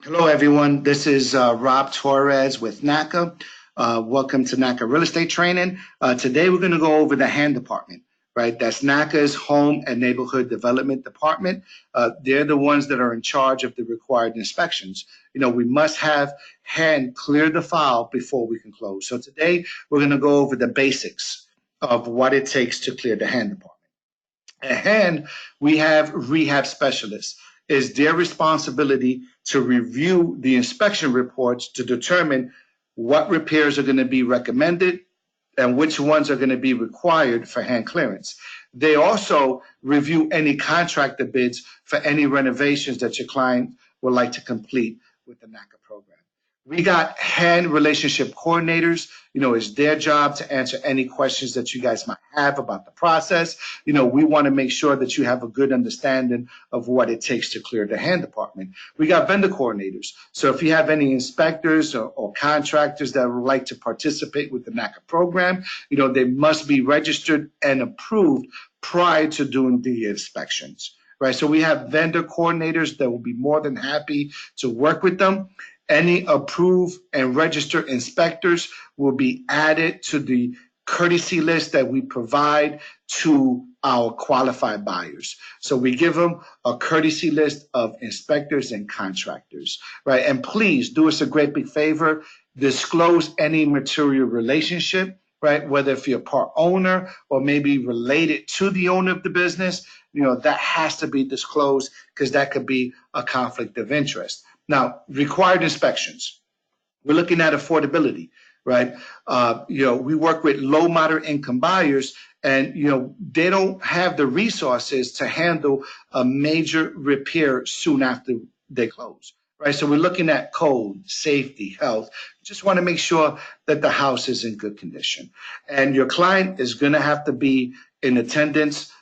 Hello, everyone. This is Rob Torres with NACA. Welcome to NACA Real Estate Training. Today, we're going to go over the HAND department, right? That's NACA's Home and Neighborhood Development Department. They're the ones that are in charge of the required inspections. We must have HAND clear the file before we can close. So today, we're going to go over the basics of what it takes to clear the HAND department. At hand, we have rehab specialists. It's their responsibility to review the inspection reports to determine what repairs are going to be recommended and which ones are going to be required for hand clearance. They also review any contractor bids for any renovations that your client would like to complete with the NACA program. We got hand relationship coordinators. It's their job to answer any questions that you guys might have about the process. We want to make sure that you have a good understanding of what it takes to clear the hand department. We got vendor coordinators. So if you have any inspectors or contractors that would like to participate with the NACA program, they must be registered and approved prior to doing the inspections, right? So we have vendor coordinators that will be more than happy to work with them. Any approved and registered inspectors will be added to the courtesy list that we provide to our qualified buyers. So we give them a courtesy list of inspectors and contractors, right? And please do us a great big favor, disclose any material relationship, right? Whether if you're a part owner or maybe related to the owner of the business, that has to be disclosed because that could be a conflict of interest. Now, required inspections. We're looking at affordability, right? We work with low, moderate income buyers, and they don't have the resources to handle a major repair soon after they close, right? So we're looking at code, safety, health. Just want to make sure that the house is in good condition, and your client is going to have to be in attendance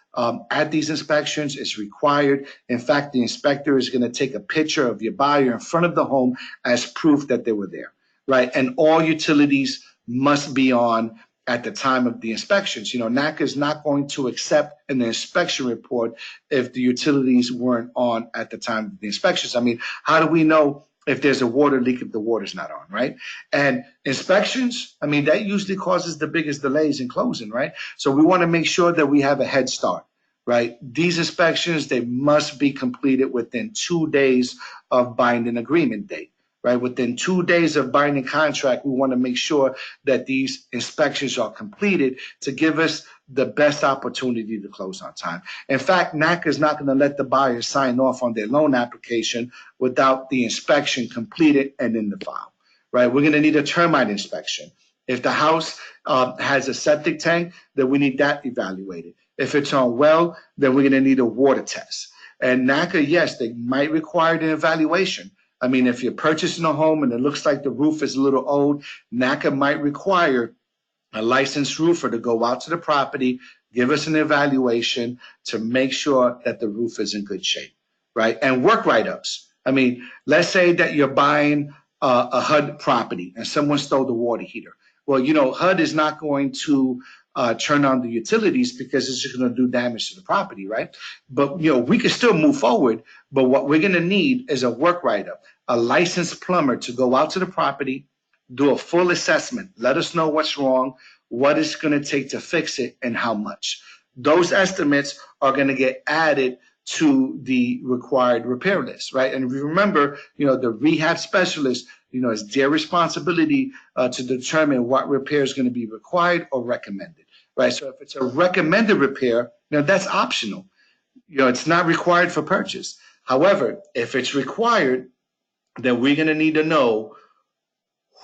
at these inspections. Is required. In fact, the inspector is going to take a picture of your buyer in front of the home as proof that they were there, right? And all utilities must be on at the time of the inspections. NACA is not going to accept an inspection report if the utilities weren't on at the time of the inspections. I mean, how do we know if there's a water leak if the water's not on, right? And inspections, I mean, that usually causes the biggest delays in closing, right? So we want to make sure that we have a head start, right? These inspections, they must be completed within 2 days of binding agreement date, right? Within 2 days of binding contract, we want to make sure that these inspections are completed to give us the best opportunity to close on time. In fact, NACA is not going to let the buyer sign off on their loan application without the inspection completed and in the file, right? We're going to need a termite inspection. If the house has a septic tank, then we need that evaluated. If it's on well, then we're going to need a water test. And NACA, yes, they might require an evaluation. I mean, if you're purchasing a home and it looks like the roof is a little old, NACA might require a licensed roofer to go out to the property, give us an evaluation to make sure that the roof is in good shape, right? And work write-ups. I mean, let's say that you're buying a HUD property and someone stole the water heater. Well, HUD is not going to turn on the utilities because it's just going to do damage to the property, right? But, we can still move forward. But what we're going to need is a work write-up, a licensed plumber to go out to the property, do a full assessment, let us know what's wrong, what it's going to take to fix it, and how much. Those estimates are going to get added to the required repair list, right? And remember, the rehab specialist, it's their responsibility to determine what repair is going to be required or recommended, right? So if it's a recommended repair, that's optional. It's not required for purchase. However, if it's required, then we're going to need to know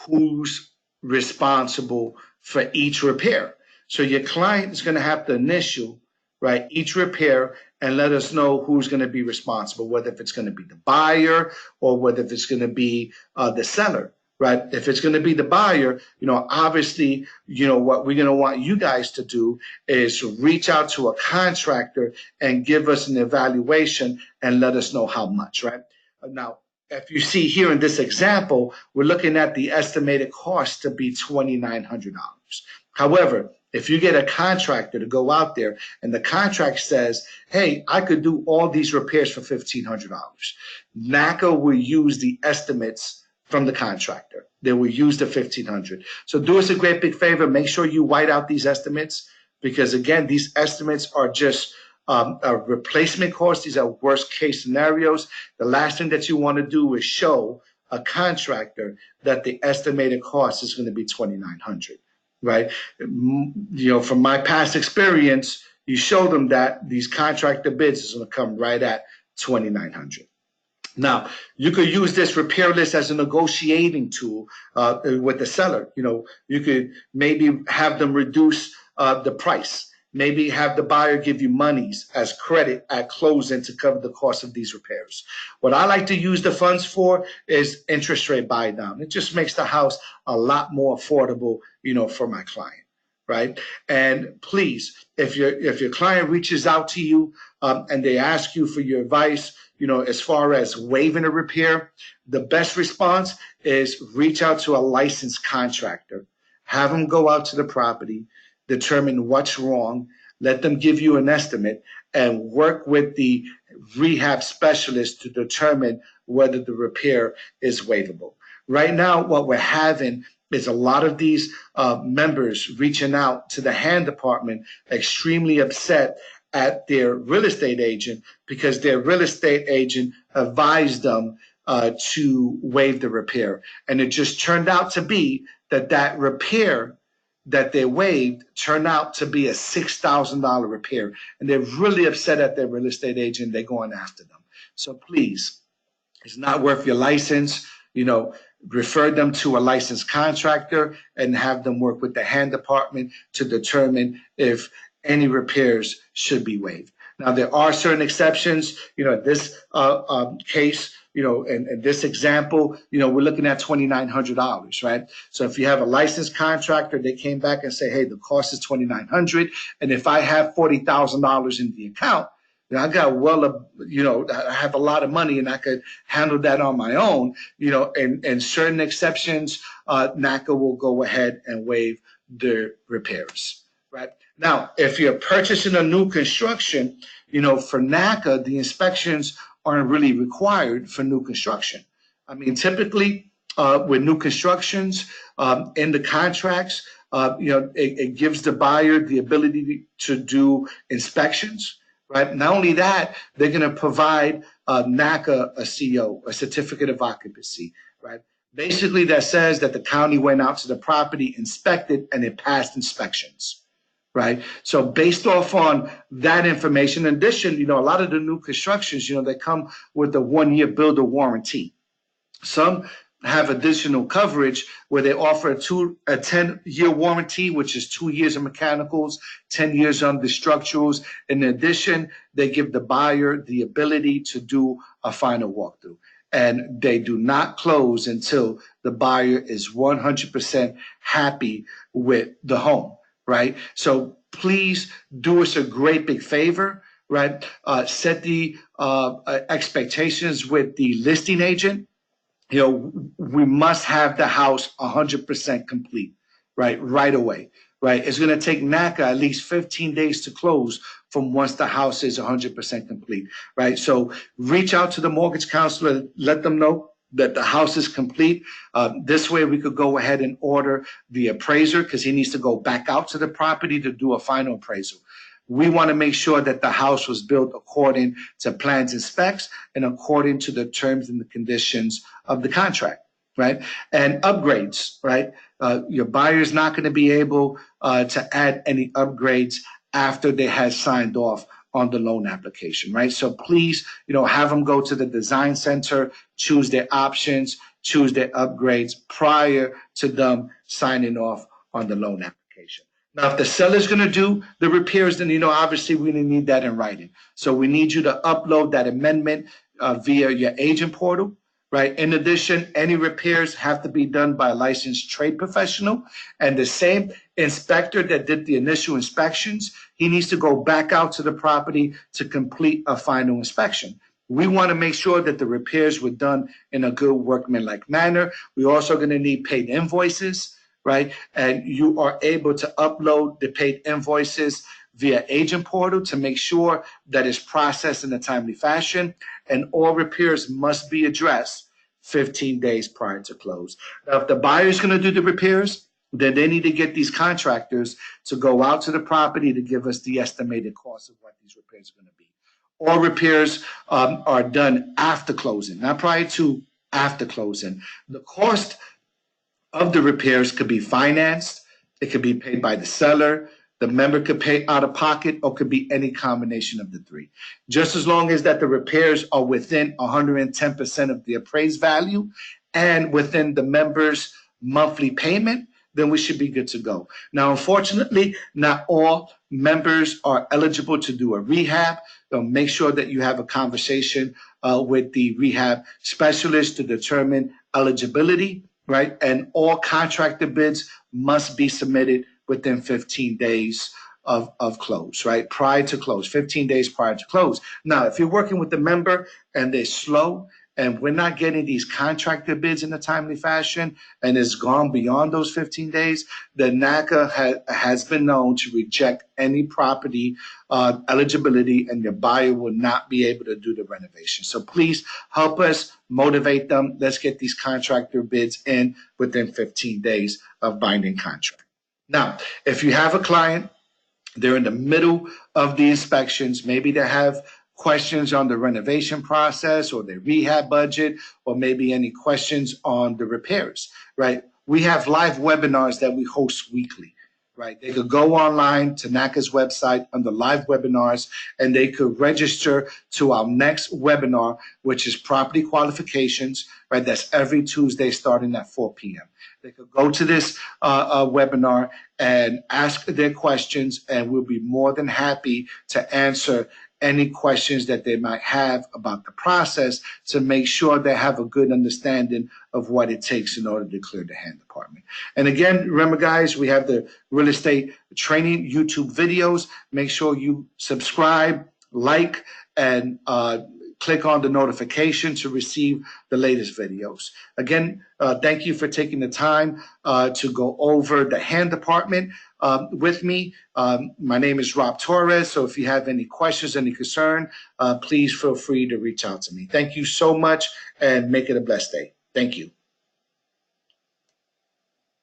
who's responsible for each repair. So your client is going to have to initial, right, each repair and let us know who's going to be responsible, whether if it's going to be the buyer or whether if it's going to be the seller, right? If it's going to be the buyer, obviously, what we're going to want you guys to do is reach out to a contractor and give us an evaluation and let us know how much, right? Now, if you see here in this example, we're looking at the estimated cost to be $2,900. However, If you get a contractor to go out there and the contract says, hey, I could do all these repairs for $1,500, NACA will use the estimates from the contractor. They will use the $1,500. So do us a great big favor. Make sure you white out these estimates, because again, these estimates are just a replacement cost. These are worst case scenarios. The last thing that you want to do is show a contractor that the estimated cost is going to be $2,900, right? From my past experience, you show them that these contractor bids is going to come right at $2,900. Now, you could use this repair list as a negotiating tool with the seller. You could maybe have them reduce the price. Maybe have the buyer give you monies as credit at closing to cover the cost of these repairs. What I like to use the funds for is interest rate buy down. It just makes the house a lot more affordable, for my client, right? And please, if your client reaches out to you and they ask you for your advice, as far as waiving a repair, the best response is reach out to a licensed contractor, have them go out to the property, determine what's wrong, let them give you an estimate, and work with the rehab specialist to determine whether the repair is waivable. Right now, what we're having is a lot of these members reaching out to the hand department, extremely upset at their real estate agent because their real estate agent advised them to waive the repair. And it just turned out to be that repair that they waived turned out to be a $6,000 repair. And they're really upset at their real estate agent. They're going after them. So please, it's not worth your license. Refer them to a licensed contractor and have them work with the hand department to determine if any repairs should be waived. Now, there are certain exceptions. This case, in this example, we're looking at $2,900, right? So if you have a licensed contractor, they came back and say, hey, the cost is $2,900, and if I have $40,000 in the account, I got I have a lot of money and I could handle that on my own, and certain exceptions, NACA will go ahead and waive the repairs, right? Now, if you're purchasing a new construction, for NACA, the inspections aren't really required for new construction. I mean, typically with new constructions in the contracts, it gives the buyer the ability to do inspections, right? Not only that, they're going to provide NACA a CO, a certificate of occupancy, right? Basically, that says that the county went out to the property, inspected, and it passed inspections. Right. So based off on that information, in addition, a lot of the new constructions, they come with a 1-year builder warranty. Some have additional coverage where they offer a 10-year warranty, which is 2 years of mechanicals, 10 years on the structurals. In addition, they give the buyer the ability to do a final walkthrough. And they do not close until the buyer is 100% happy with the home. Right. So please do us a great big favor. Right. Set the expectations with the listing agent. We must have the house 100% complete. Right away. Right. It's going to take NACA at least 15 days to close from once the house is 100% complete. Right. So reach out to the mortgage counselor. Let them know that the house is complete. This way we could go ahead and order the appraiser because he needs to go back out to the property to do a final appraisal. We want to make sure that the house was built according to plans and specs and according to the terms and the conditions of the contract, right? And upgrades, right? Your buyer is not going to be able to add any upgrades after they have signed off on the loan application, right? So please, have them go to the design center, choose their options, choose their upgrades prior to them signing off on the loan application. Now, if the seller's going to do the repairs, then, obviously we need that in writing. So we need you to upload that amendment via your agent portal, right? In addition, any repairs have to be done by a licensed trade professional, and the same inspector that did the initial inspections, he needs to go back out to the property to complete a final inspection. We want to make sure that the repairs were done in a good workmanlike manner. We're also going to need paid invoices, right? And you are able to upload the paid invoices via agent portal to make sure that it's processed in a timely fashion, and all repairs must be addressed 15 days prior to close. Now, if the buyer is going to do the repairs, then they need to get these contractors to go out to the property to give us the estimated cost of what these repairs are going to be. All repairs are done after closing, not prior to, after closing. The cost of the repairs could be financed, it could be paid by the seller, the member could pay out of pocket, or could be any combination of the three. Just as long as that the repairs are within 110% of the appraised value and within the member's monthly payment, then we should be good to go. Now, unfortunately, not all members are eligible to do a rehab. So make sure that you have a conversation with the rehab specialist to determine eligibility, right? And all contractor bids must be submitted within 15 days of close, right? Prior to close, 15 days prior to close. Now, if you're working with a member and they're slow and we're not getting these contractor bids in a timely fashion and it's gone beyond those 15 days, the NACA has been known to reject any property eligibility, and your buyer will not be able to do the renovation. So please help us motivate them. Let's get these contractor bids in within 15 days of binding contract. Now, if you have a client, they're in the middle of the inspections, maybe they have questions on the renovation process or the rehab budget, or maybe any questions on the repairs, right? We have live webinars that we host weekly, right? They could go online to NACA's website under live webinars, and they could register to our next webinar, which is property qualifications, right? That's every Tuesday starting at 4 p.m. They could go to this webinar and ask their questions, and we'll be more than happy to answer any questions that they might have about the process to make sure they have a good understanding of what it takes in order to clear the hand department. And again, remember guys, we have the real estate training YouTube videos. Make sure you subscribe, like, and click on the notification to receive the latest videos. Again, thank you for taking the time to go over the hand department with me. My name is Rob Torres, so if you have any questions, any concern, please feel free to reach out to me. Thank you so much, and make it a blessed day. Thank you.